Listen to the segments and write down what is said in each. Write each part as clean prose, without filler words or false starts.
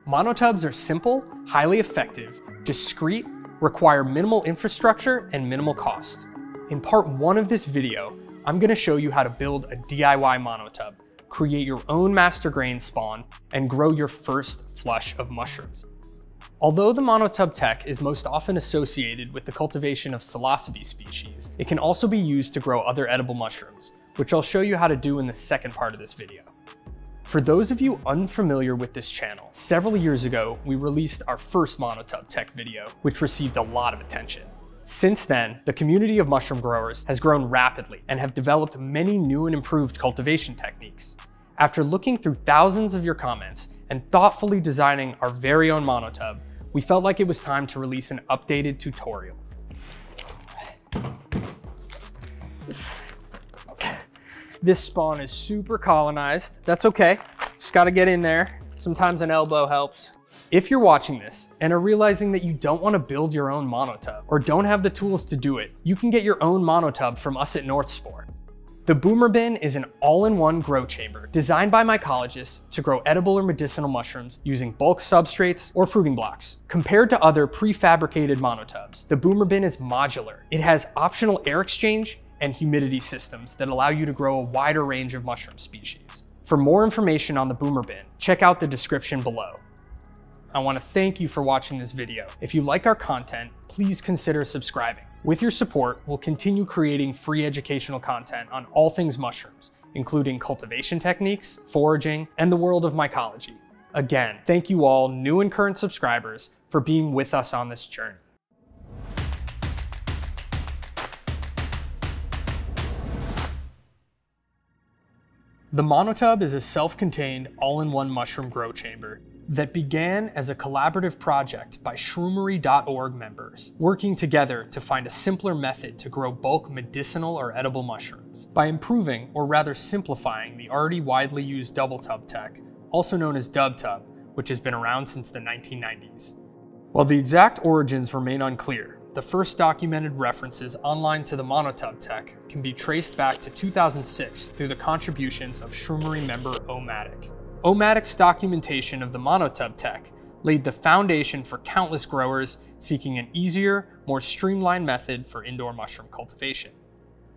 Monotubs are simple, highly effective, discreet, require minimal infrastructure, and minimal cost. In part 1 of this video, I'm going to show you how to build a DIY monotub, create your own master grain spawn, and grow your first flush of mushrooms. Although the Monotub Tek is most often associated with the cultivation of psilocybe species, it can also be used to grow other edible mushrooms, which I'll show you how to do in the second part of this video. For those of you unfamiliar with this channel, several years ago, we released our first Monotub Tek video, which received a lot of attention. Since then, the community of mushroom growers has grown rapidly and have developed many new and improved cultivation techniques. After looking through thousands of your comments and thoughtfully designing our very own monotub, we felt like it was time to release an updated tutorial. This spawn is super colonized. That's okay, just gotta get in there. Sometimes an elbow helps. If you're watching this and are realizing that you don't want to build your own monotub or don't have the tools to do it, you can get your own monotub from us at Spore. The BoomrBin is an all-in-one grow chamber designed by mycologists to grow edible or medicinal mushrooms using bulk substrates or fruiting blocks. Compared to other prefabricated monotubs, the BoomrBin is modular. It has optional air exchange and humidity systems that allow you to grow a wider range of mushroom species. For more information on the BoomrBin, check out the description below. I want to thank you for watching this video. If you like our content, please consider subscribing. With your support, we'll continue creating free educational content on all things mushrooms, including cultivation techniques, foraging, and the world of mycology. Again, thank you all, new and current subscribers, for being with us on this journey. The Monotub is a self-contained, all-in-one mushroom grow chamber that began as a collaborative project by shroomery.org members, working together to find a simpler method to grow bulk medicinal or edible mushrooms, by improving, or rather simplifying, the already widely used double tub tech, also known as dub tub, which has been around since the 1990s. While the exact origins remain unclear, the first documented references online to the Monotub Tek can be traced back to 2006 through the contributions of shroomery member Omatic. Omatic's documentation of the Monotub Tek laid the foundation for countless growers seeking an easier, more streamlined method for indoor mushroom cultivation.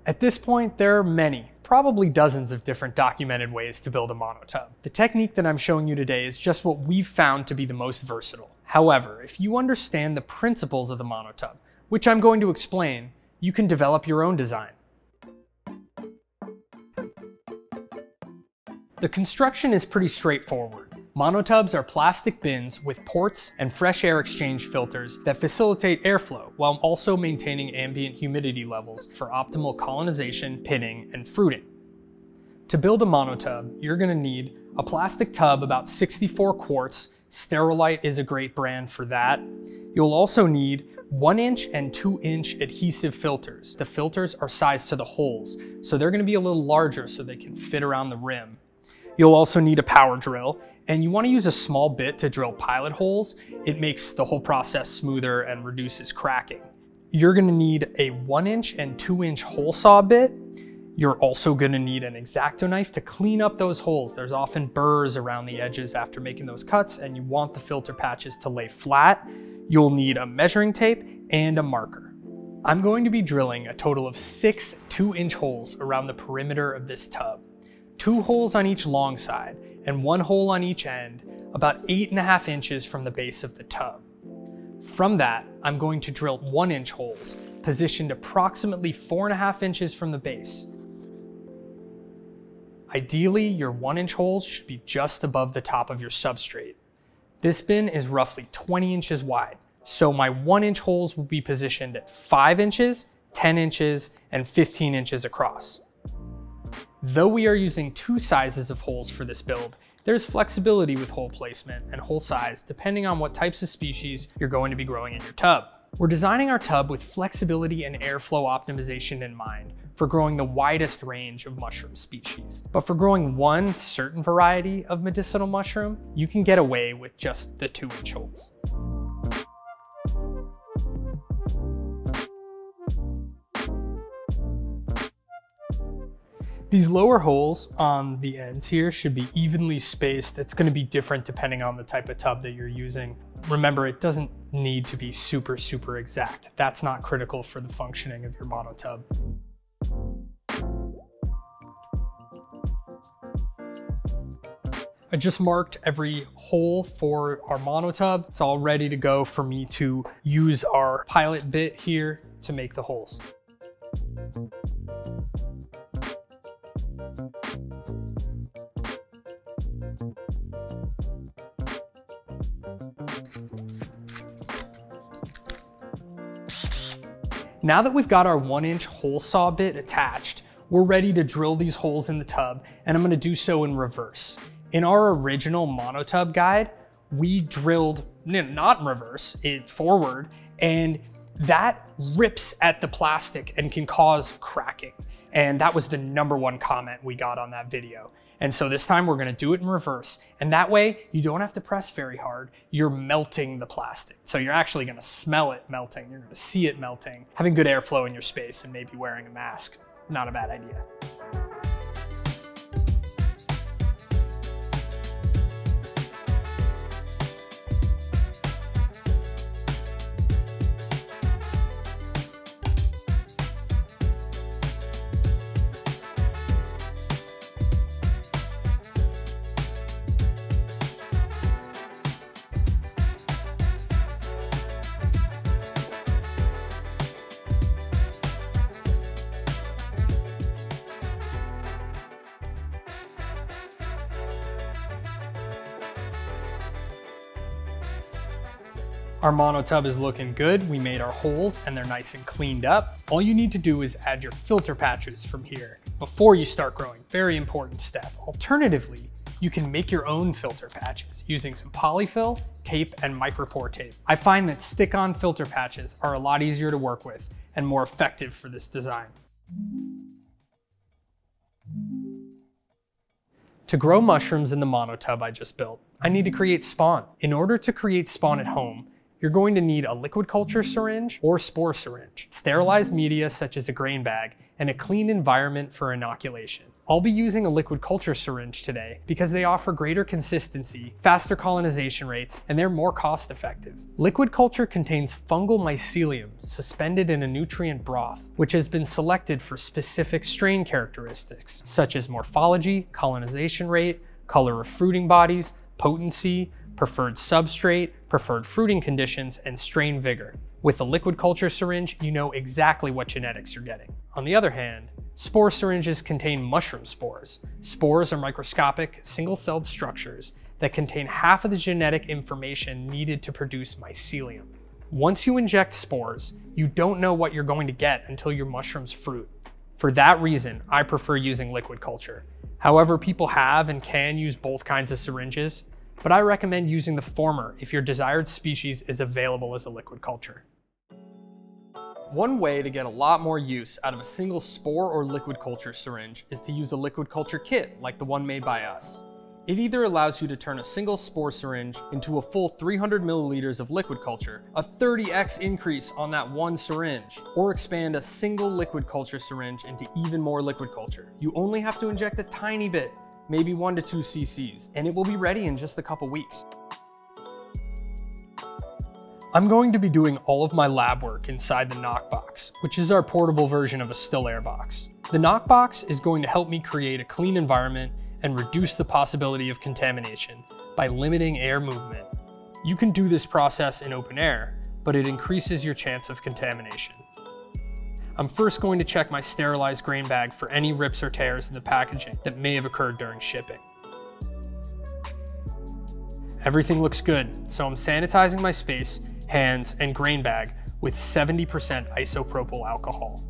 At this point, there are many, probably dozens of different documented ways to build a monotub. The technique that I'm showing you today is just what we've found to be the most versatile. However, if you understand the principles of the monotub, which I'm going to explain, you can develop your own design. The construction is pretty straightforward. Monotubs are plastic bins with ports and fresh air exchange filters that facilitate airflow while also maintaining ambient humidity levels for optimal colonization, pinning, and fruiting. To build a monotub, you're going to need a plastic tub about 64 quarts. Sterilite is a great brand for that. You'll also need 1-inch and 2-inch adhesive filters. The filters are sized to the holes, so they're going to be a little larger so they can fit around the rim. You'll also need a power drill, and you want to use a small bit to drill pilot holes. It makes the whole process smoother and reduces cracking. You're going to need a 1-inch and 2-inch hole saw bit. You're also going to need an X-Acto knife to clean up those holes. There's often burrs around the edges after making those cuts, and you want the filter patches to lay flat. You'll need a measuring tape and a marker. I'm going to be drilling a total of 6 2-inch holes around the perimeter of this tub. 2 holes on each long side and 1 hole on each end, about 8.5 inches from the base of the tub. From that, I'm going to drill 1-inch holes, positioned approximately 4.5 inches from the base. Ideally, your 1-inch holes should be just above the top of your substrate. This bin is roughly 20 inches wide, so my 1-inch holes will be positioned at 5 inches, 10 inches, and 15 inches across. Though we are using 2 sizes of holes for this build, there's flexibility with hole placement and hole size depending on what types of species you're going to be growing in your tub. We're designing our tub with flexibility and airflow optimization in mind for growing the widest range of mushroom species. But for growing one certain variety of medicinal mushroom, you can get away with just the 2-inch holes. These lower holes on the ends here should be evenly spaced. It's going to be different depending on the type of tub that you're using. Remember, it doesn't need to be super, super exact. That's not critical for the functioning of your monotub. I just marked every hole for our monotub. It's all ready to go for me to use our pilot bit here to make the holes. Now that we've got our 1-inch hole saw bit attached, we're ready to drill these holes in the tub, and I'm gonna do so in reverse. In our original monotub guide, we drilled, not in reverse, it forward, and that rips at the plastic and can cause cracking. And that was the #1 comment we got on that video. And so this time we're gonna do it in reverse. And that way you don't have to press very hard. You're melting the plastic. So you're actually gonna smell it melting. You're gonna see it melting. Having good airflow in your space and maybe wearing a mask, not a bad idea. Our monotub is looking good. We made our holes and they're nice and cleaned up. All you need to do is add your filter patches from here before you start growing. Very important step. Alternatively, you can make your own filter patches using some polyfill, tape, and micropore tape. I find that stick-on filter patches are a lot easier to work with and more effective for this design. To grow mushrooms in the monotub I just built, I need to create spawn. In order to create spawn at home, you're going to need a liquid culture syringe or spore syringe, sterilized media such as a grain bag, and a clean environment for inoculation. I'll be using a liquid culture syringe today because they offer greater consistency, faster colonization rates, and they're more cost effective. Liquid culture contains fungal mycelium suspended in a nutrient broth, which has been selected for specific strain characteristics, such as morphology, colonization rate, color of fruiting bodies, potency, preferred substrate, preferred fruiting conditions, and strain vigor. With a liquid culture syringe, you know exactly what genetics you're getting. On the other hand, spore syringes contain mushroom spores. Spores are microscopic, single-celled structures that contain half of the genetic information needed to produce mycelium. Once you inject spores, you don't know what you're going to get until your mushrooms fruit. For that reason, I prefer using liquid culture. However, people have and can use both kinds of syringes, but I recommend using the former if your desired species is available as a liquid culture. One way to get a lot more use out of a single spore or liquid culture syringe is to use a liquid culture kit like the one made by us. It either allows you to turn a single spore syringe into a full 300 milliliters of liquid culture, a 30x increase on that one syringe, or expand a single liquid culture syringe into even more liquid culture. You only have to inject a tiny bit, maybe 1 to 2 cc's, and it will be ready in just a couple weeks. I'm going to be doing all of my lab work inside the Knockbox, which is our portable version of a still air box. The Knockbox is going to help me create a clean environment and reduce the possibility of contamination by limiting air movement. You can do this process in open air, but it increases your chance of contamination. I'm first going to check my sterilized grain bag for any rips or tears in the packaging that may have occurred during shipping. Everything looks good, so I'm sanitizing my space, hands, and grain bag with 70% isopropyl alcohol.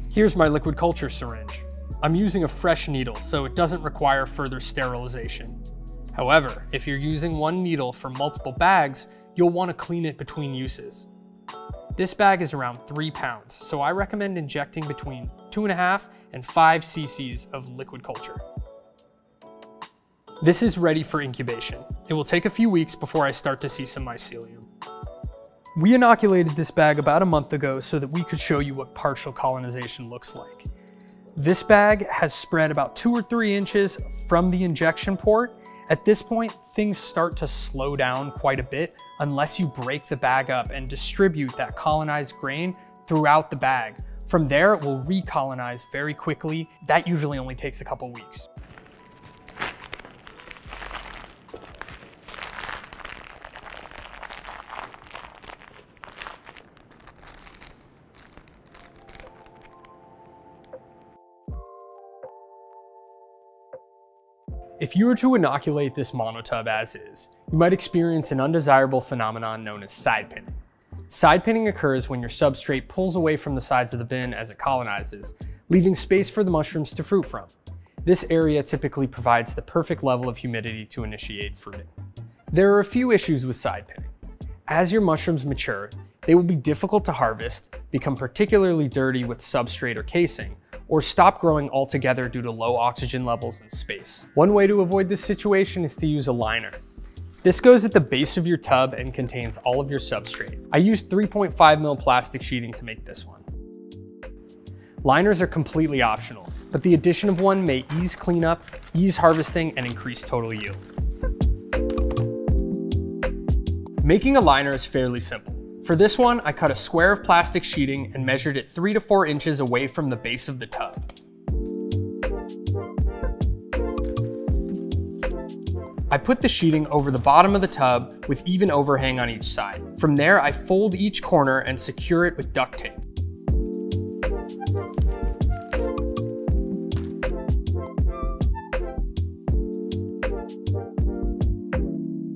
Here's my liquid culture syringe. I'm using a fresh needle, so it doesn't require further sterilization. However, if you're using one needle for multiple bags, you'll want to clean it between uses. This bag is around 3 pounds, so I recommend injecting between 2.5 and 5 cc's of liquid culture. This is ready for incubation. It will take a few weeks before I start to see some mycelium. We inoculated this bag about a month ago so that we could show you what partial colonization looks like. This bag has spread about 2 or 3 inches from the injection port. At this point, things start to slow down quite a bit unless you break the bag up and distribute that colonized grain throughout the bag. From there, it will recolonize very quickly. That usually only takes a couple weeks. If you were to inoculate this monotub as is, you might experience an undesirable phenomenon known as side pinning. Side pinning occurs when your substrate pulls away from the sides of the bin as it colonizes, leaving space for the mushrooms to fruit from. This area typically provides the perfect level of humidity to initiate fruiting. There are a few issues with side pinning. As your mushrooms mature, they will be difficult to harvest, become particularly dirty with substrate or casing, or stop growing altogether due to low oxygen levels and space. One way to avoid this situation is to use a liner. This goes at the base of your tub and contains all of your substrate. I used 3.5 mil plastic sheeting to make this one. Liners are completely optional, but the addition of one may ease cleanup, ease harvesting, and increase total yield. Making a liner is fairly simple. For this one, I cut a square of plastic sheeting and measured it 3 to 4 inches away from the base of the tub. I put the sheeting over the bottom of the tub with even overhang on each side. From there, I fold each corner and secure it with duct tape.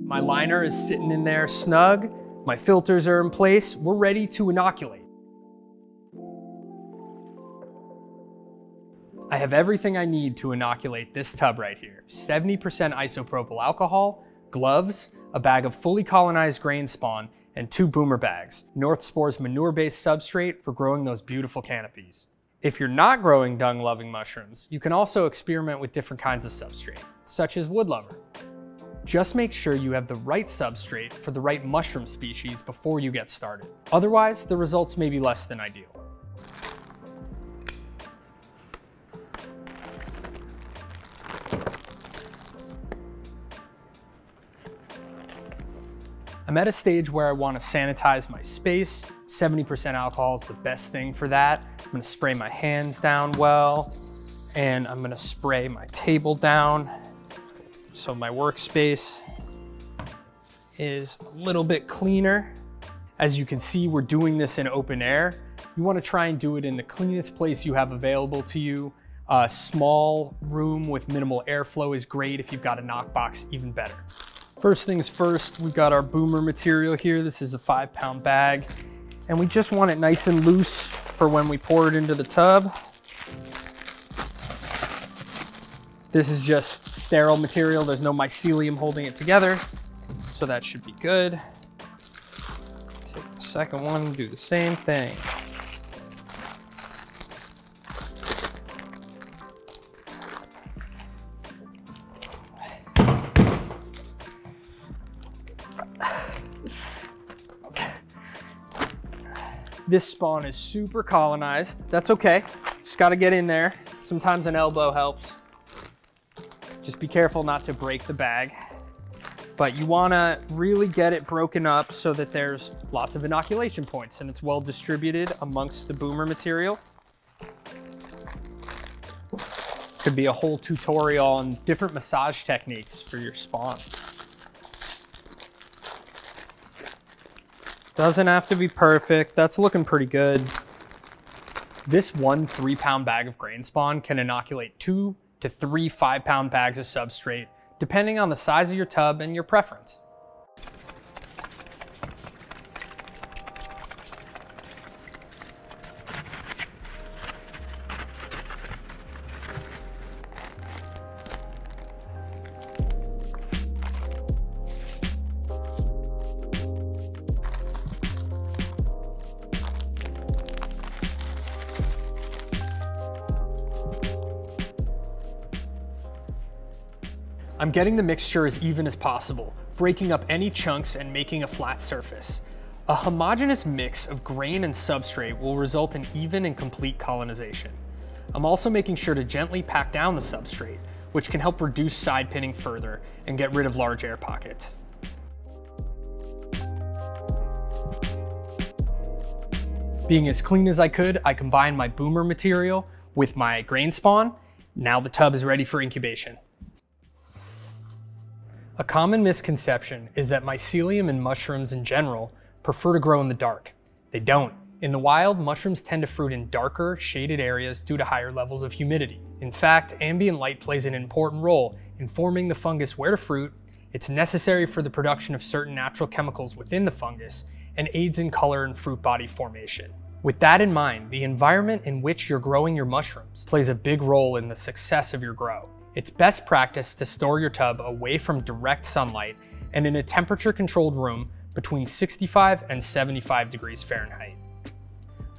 My liner is sitting in there snug. My filters are in place. We're ready to inoculate. I have everything I need to inoculate this tub right here. 70% isopropyl alcohol, gloves, a bag of fully colonized grain spawn, and 2 boomer bags, North Spore's manure-based substrate for growing those beautiful canopies. If you're not growing dung-loving mushrooms, you can also experiment with different kinds of substrate, such as wood lover. Just make sure you have the right substrate for the right mushroom species before you get started. Otherwise, the results may be less than ideal. I'm at a stage where I want to sanitize my space. 70% alcohol is the best thing for that. I'm going to spray my hands down well, and I'm going to spray my table down so my workspace is a little bit cleaner. As you can see, we're doing this in open air. You want to try and do it in the cleanest place you have available to you. A small room with minimal airflow is great. If you've got a knockbox, even better. First things first, we've got our boomer material here. This is a 5-pound bag, and we just want it nice and loose for when we pour it into the tub. This is just sterile material. There's no mycelium holding it together, so that should be good. Take the second one, do the same thing. This spawn is super colonized. That's okay. Just got to get in there. Sometimes an elbow helps. Just be careful not to break the bag. But you want to really get it broken up so that there's lots of inoculation points and it's well distributed amongst the boomer material. Could be a whole tutorial on different massage techniques for your spawn. Doesn't have to be perfect. That's looking pretty good. This one 3-pound bag of grain spawn can inoculate 2 to 3 5-pound bags of substrate, depending on the size of your tub and your preference. I'm getting the mixture as even as possible, breaking up any chunks and making a flat surface. A homogeneous mix of grain and substrate will result in even and complete colonization. I'm also making sure to gently pack down the substrate, which can help reduce side pinning further and get rid of large air pockets. Being as clean as I could, I combined my boomer material with my grain spawn. Now the tub is ready for incubation. A common misconception is that mycelium and mushrooms in general prefer to grow in the dark. They don't. In the wild, mushrooms tend to fruit in darker, shaded areas due to higher levels of humidity. In fact, ambient light plays an important role in informing the fungus where to fruit. It's necessary for the production of certain natural chemicals within the fungus and aids in color and fruit body formation. With that in mind, the environment in which you're growing your mushrooms plays a big role in the success of your grow. It's best practice to store your tub away from direct sunlight and in a temperature-controlled room between 65 and 75 degrees Fahrenheit.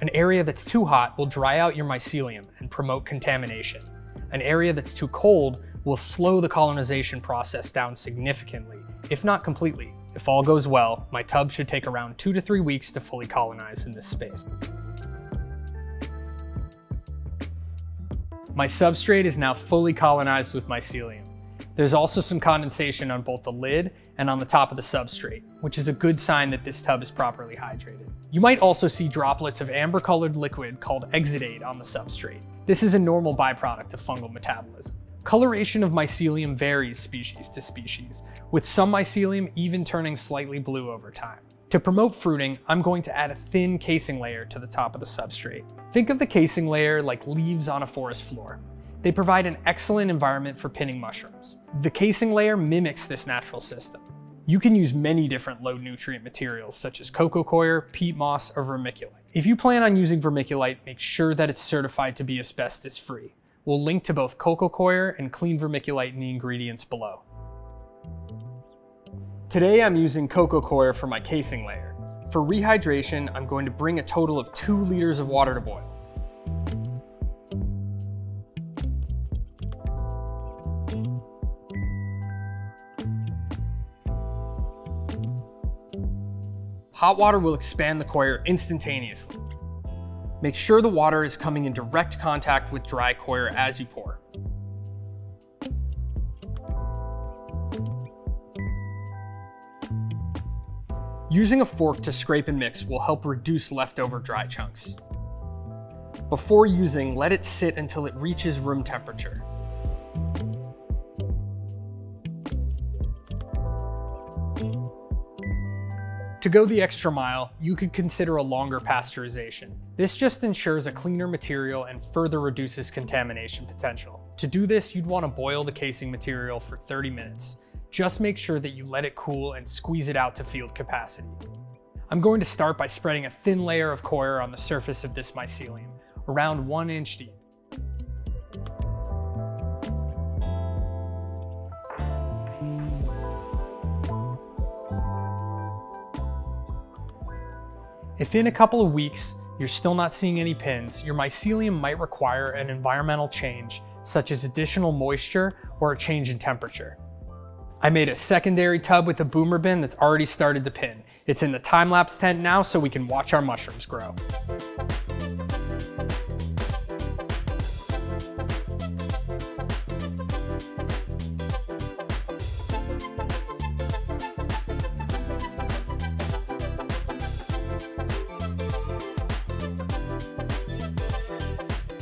An area that's too hot will dry out your mycelium and promote contamination. An area that's too cold will slow the colonization process down significantly, if not completely. If all goes well, my tub should take around 2 to 3 weeks to fully colonize in this space. My substrate is now fully colonized with mycelium. There's also some condensation on both the lid and on the top of the substrate, which is a good sign that this tub is properly hydrated. You might also see droplets of amber-colored liquid called exudate on the substrate. This is a normal byproduct of fungal metabolism. Coloration of mycelium varies species to species, with some mycelium even turning slightly blue over time. To promote fruiting, I'm going to add a thin casing layer to the top of the substrate. Think of the casing layer like leaves on a forest floor. They provide an excellent environment for pinning mushrooms. The casing layer mimics this natural system. You can use many different low nutrient materials such as Coco Coir, peat moss, or vermiculite. If you plan on using vermiculite, make sure that it's certified to be asbestos free. We'll link to both Coco Coir and clean vermiculite in the ingredients below. Today I'm using Coco Coir for my casing layer. For rehydration, I'm going to bring a total of 2 liters of water to boil. Hot water will expand the coir instantaneously. Make sure the water is coming in direct contact with dry coir as you pour. Using a fork to scrape and mix will help reduce leftover dry chunks. Before using, let it sit until it reaches room temperature. To go the extra mile, you could consider a longer pasteurization. This just ensures a cleaner material and further reduces contamination potential. To do this, you'd want to boil the casing material for 30 minutes. Just make sure that you let it cool and squeeze it out to field capacity. I'm going to start by spreading a thin layer of coir on the surface of this mycelium, around 1 inch deep. If in a couple of weeks you're still not seeing any pins, your mycelium might require an environmental change, such as additional moisture or a change in temperature. I made a secondary tub with a BoomrBin that's already started to pin. It's in the time-lapse tent now so we can watch our mushrooms grow.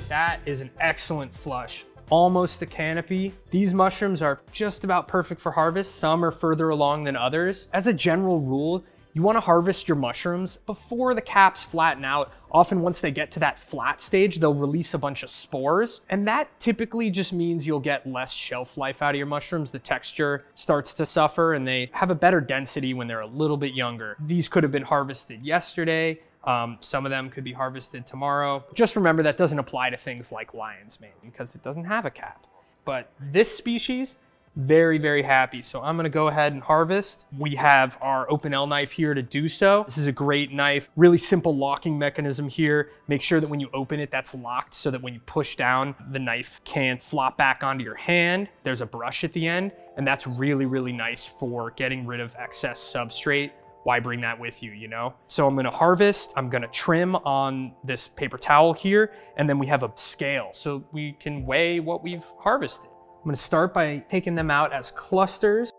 That is an excellent flush. Almost a canopy. These mushrooms are just about perfect for harvest. Some are further along than others. As a general rule, you want to harvest your mushrooms before the caps flatten out. Often once they get to that flat stage, they'll release a bunch of spores. And that typically just means you'll get less shelf life out of your mushrooms. The texture starts to suffer and they have a better density when they're a little bit younger. These could have been harvested yesterday. Some of them could be harvested tomorrow. Just remember that doesn't apply to things like lion's mane because it doesn't have a cap. But this species, Very, very happy. So I'm gonna go ahead and harvest. We have our open L knife here to do so. This is a great knife, really simple locking mechanism here. Make sure that when you open it, that's locked so that when you push down, the knife can't flop back onto your hand. There's a brush at the end, and that's really, really nice for getting rid of excess substrate. Why bring that with you, you know? So I'm gonna harvest, I'm gonna trim on this paper towel here, and then we have a scale so we can weigh what we've harvested. I'm gonna start by taking them out as clusters.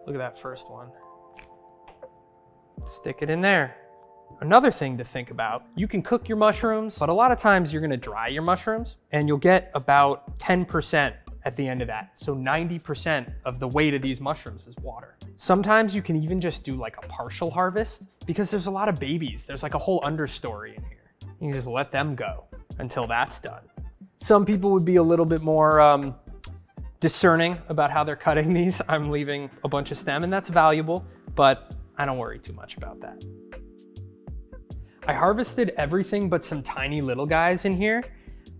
Look at that first one. Stick it in there. Another thing to think about, you can cook your mushrooms, but a lot of times you're gonna dry your mushrooms and you'll get about 10% at the end of that. So 90% of the weight of these mushrooms is water. Sometimes you can even just do like a partial harvest because there's a lot of babies. There's like a whole understory in here. You can just let them go until that's done. Some people would be a little bit more discerning about how they're cutting these. I'm leaving a bunch of stem and that's valuable, but I don't worry too much about that. I harvested everything but some tiny little guys in here.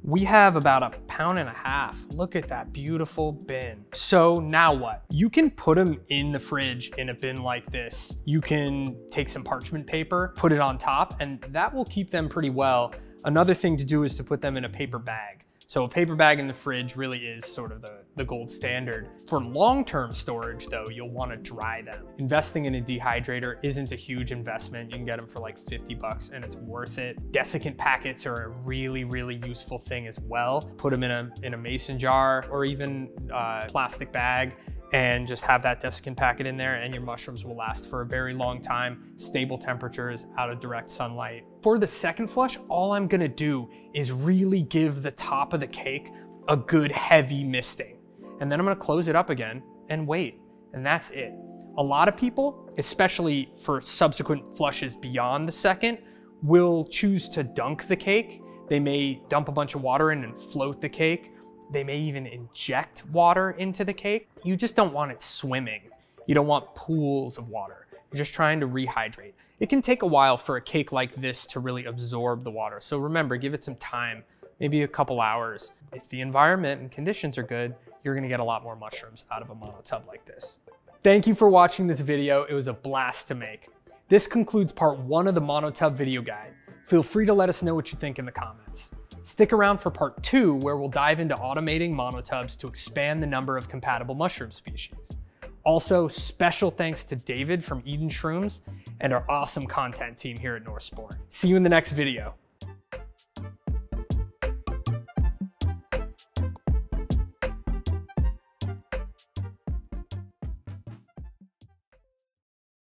We have about 1.5 pounds. Look at that beautiful bin. So now what? You can put them in the fridge in a bin like this. You can take some parchment paper, put it on top, and that will keep them pretty well. Another thing to do is to put them in a paper bag. So a paper bag in the fridge really is sort of the gold standard. For long-term storage though, you'll want to dry them. Investing in a dehydrator isn't a huge investment. You can get them for like 50 bucks and it's worth it. Desiccant packets are a really, really useful thing as well. Put them in a mason jar or even a plastic bag and just have that desiccant packet in there and your mushrooms will last for a very long time, stable temperatures, out of direct sunlight. For the second flush, all I'm gonna do is really give the top of the cake a good heavy misting. And then I'm gonna close it up again and wait, and that's it. A lot of people, especially for subsequent flushes beyond the second, will choose to dunk the cake. They may dump a bunch of water in and float the cake. They may even inject water into the cake. You just don't want it swimming. You don't want pools of water. You're just trying to rehydrate. It can take a while for a cake like this to really absorb the water. So remember, give it some time, maybe a couple hours. If the environment and conditions are good, you're gonna get a lot more mushrooms out of a monotub like this. Thank you for watching this video. It was a blast to make. This concludes part 1 of the monotub video guide. Feel free to let us know what you think in the comments. Stick around for part 2, where we'll dive into automating monotubs to expand the number of compatible mushroom species. Also, special thanks to David from Eden Shrooms and our awesome content team here at Spore. See you in the next video.